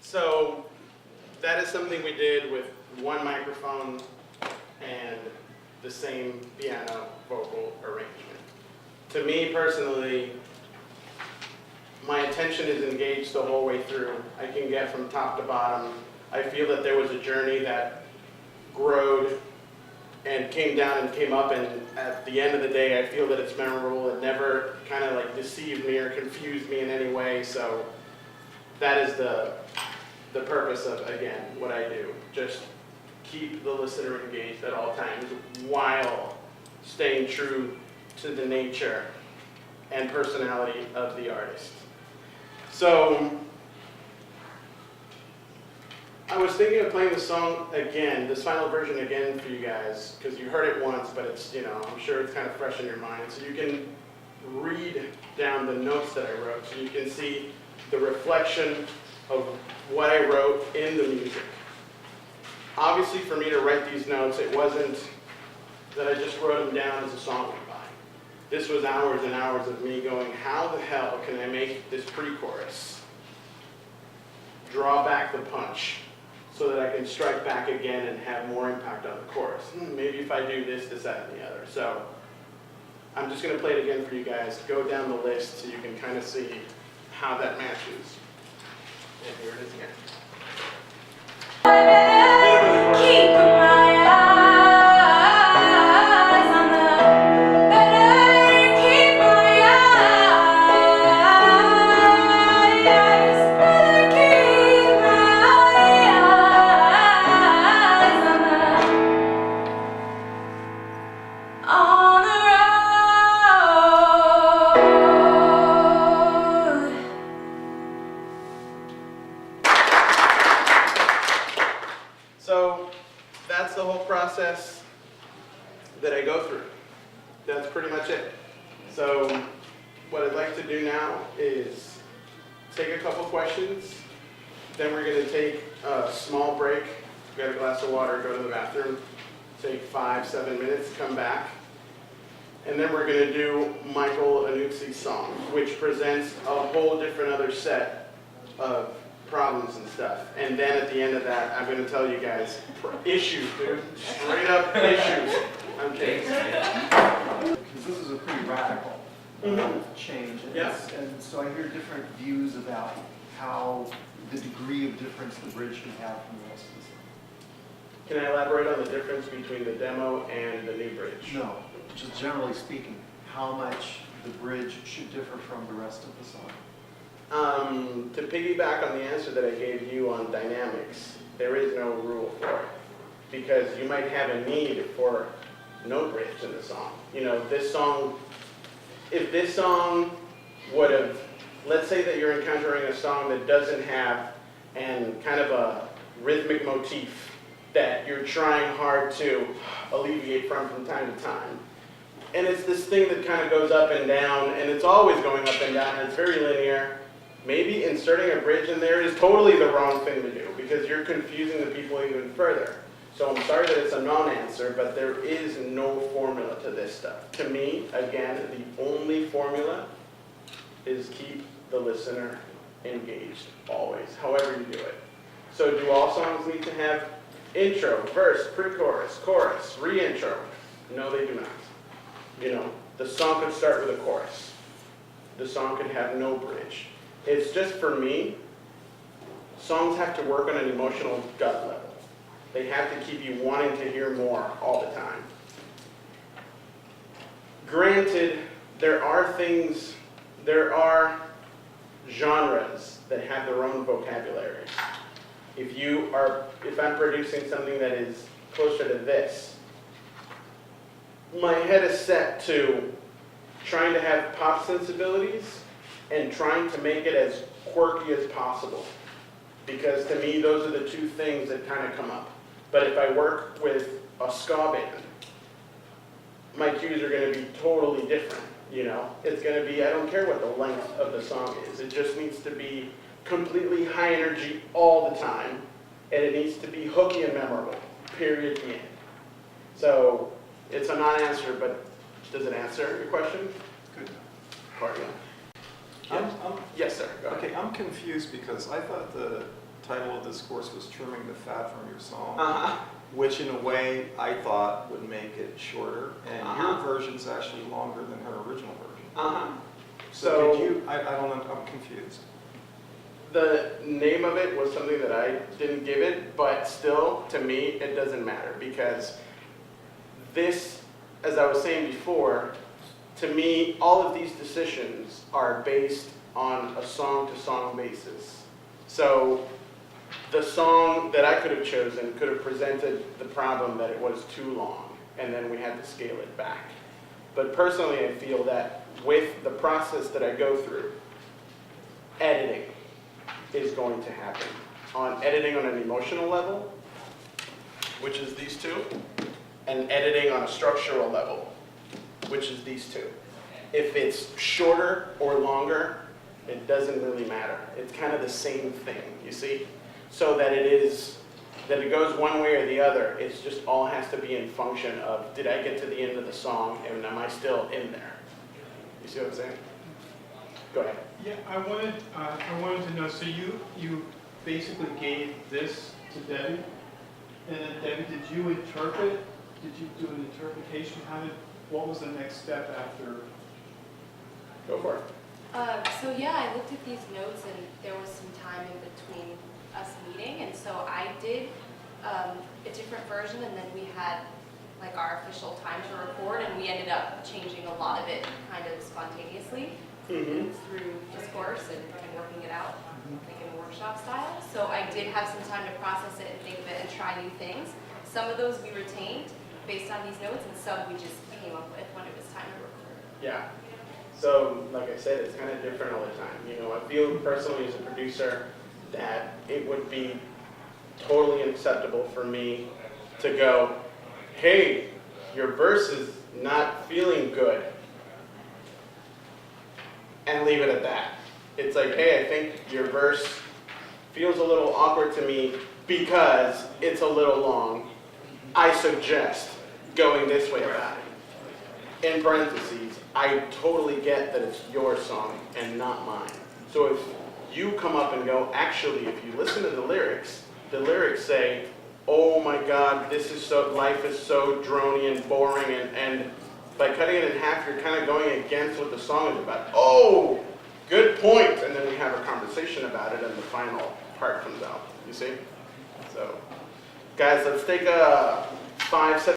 So that is something we did with one microphone and the same piano vocal arrangement. To me personally, my attention is engaged the whole way through. I can get from top to bottom. I feel that there was a journey that growed and came down and came up, and at the end of the day, I feel that it's memorable. It never kind of like deceived me or confused me in any way, so that is the purpose of, again, what I do. Just keep the listener engaged at all times while staying true to the nature and personality of the artist. So I was thinking of playing the song again, this final version again for you guys, because you heard it once, but it's, I'm sure it's kind of fresh in your mind. So you can read down the notes that I wrote, so you can see the reflection of what I wrote in the music. Obviously, for me to write these notes, it wasn't that I just wrote them down as a song went by. This was hours and hours of me going, how the hell can I make this pre-chorus draw back the punch so that I can strike back again and have more impact on the chorus? Maybe if I do this, that, and the other. So I'm just going to play it again for you guys. Go down the list so you can kind of see how that matches. And here it is again. Keep my eyes on the better. Keep my eyes. Better keep my eyes on the road. So that's the whole process that I go through. That's pretty much it. So what I'd like to do now is take a couple questions, then we're going to take a small break, get a glass of water, go to the bathroom, take 5-7 minutes, come back, and then we're going to do Michael Anuksi's song, which presents a whole different other set of problems and stuff. And then at the end of that, I'm going to tell you guys issues, dude. Straight up issues. I'm kidding. Because this is a pretty radical change. And, Yeah. and so I hear different views about how the degree of difference the bridge can have from the rest of the song. Can I elaborate on the difference between the demo and the new bridge? No, just generally speaking, how much the bridge should differ from the rest of the song. To piggyback on the answer that I gave you on dynamics, there is no rule for it. Because you might have a need for no bridge in the song. This song, if this song would have, let's say that you're encountering a song that doesn't have kind of a rhythmic motif that you're trying hard to alleviate from time to time. And it's this thing that kind of goes up and down, and it's always going up and down, and it's very linear. Maybe inserting a bridge in there is totally the wrong thing to do because you're confusing the people even further. So I'm sorry that it's a non-answer, but there is no formula to this stuff. To me, again, the only formula is keep the listener engaged, always, however you do it. So do all songs need to have intro, verse, pre-chorus, chorus, re-intro? No, they do not. The song could start with a chorus. The song could have no bridge. It's just, for me, songs have to work on an emotional gut level. They have to keep you wanting to hear more all the time. Granted, there are things there are genres that have their own vocabularies. If I'm producing something that is closer to this, my head is set to trying to have pop sensibilities and trying to make it as quirky as possible. Because to me, those are the two things that kind of come up. But if I work with a ska band, my cues are going to be totally different, you know? It's going to be, I don't care what the length of the song is. It just needs to be completely high energy all the time, and it needs to be hooky and memorable, period, the end. So it's a non-answer, but does it answer your question? Good. Pardon? I'm, Yes, sir. Go ahead. okay, I'm confused because I thought the title of this course was Trimming the Fat from Your Song, Uh-huh. which in a way I thought would make it shorter, and your version's actually longer than her original version. Uh-huh. So did you, I don't know, I'm confused. The name of it was something that I didn't give it, but still, to me, it doesn't matter because this, as I was saying before, to me, all of these decisions are based on a song-to-song basis. So the song that I could have chosen could have presented the problem that it was too long, and then we had to scale it back. But personally, I feel that with the process that I go through, editing is going to happen. Editing on an emotional level, which is these two, and editing on a structural level, which is these two. If it's shorter or longer, it doesn't really matter. It's kind of the same thing, you see? So that it goes one way or the other, it's just all has to be in function of, did I get to the end of the song and am I still in there? You see what I'm saying? Go ahead. Yeah, I wanted to know, so you basically gave this to Debbie, and then Debbie, did you interpret? Did you do an interpretation? What was the next step after? Go for it. So yeah, I looked at these notes and there was some time in between us meeting, and so I did a different version, and then we had like our official time to record, and we ended up changing a lot of it kind of spontaneously through discourse and working it out, like in a workshop style. So I did have some time to process it and think of it and try new things. Some of those we retained based on these notes, and some we just came up with when it was time to record. Yeah. So, like I said, it's kind of different all the time. You know, I feel personally as a producer that it would be totally unacceptable for me to go, hey, your verse is not feeling good, and leave it at that. It's like, hey, I think your verse feels a little awkward to me because it's a little long. I suggest going this way about it. In parentheses, I totally get that it's your song and not mine. So if you come up and go, actually, if you listen to the lyrics say, oh my God, life is so drony and boring, and by cutting it in half, you're kind of going against what the song is about. Oh, good point. And then we have a conversation about it, and the final part comes out, you see? So, guys, let's take a 5-7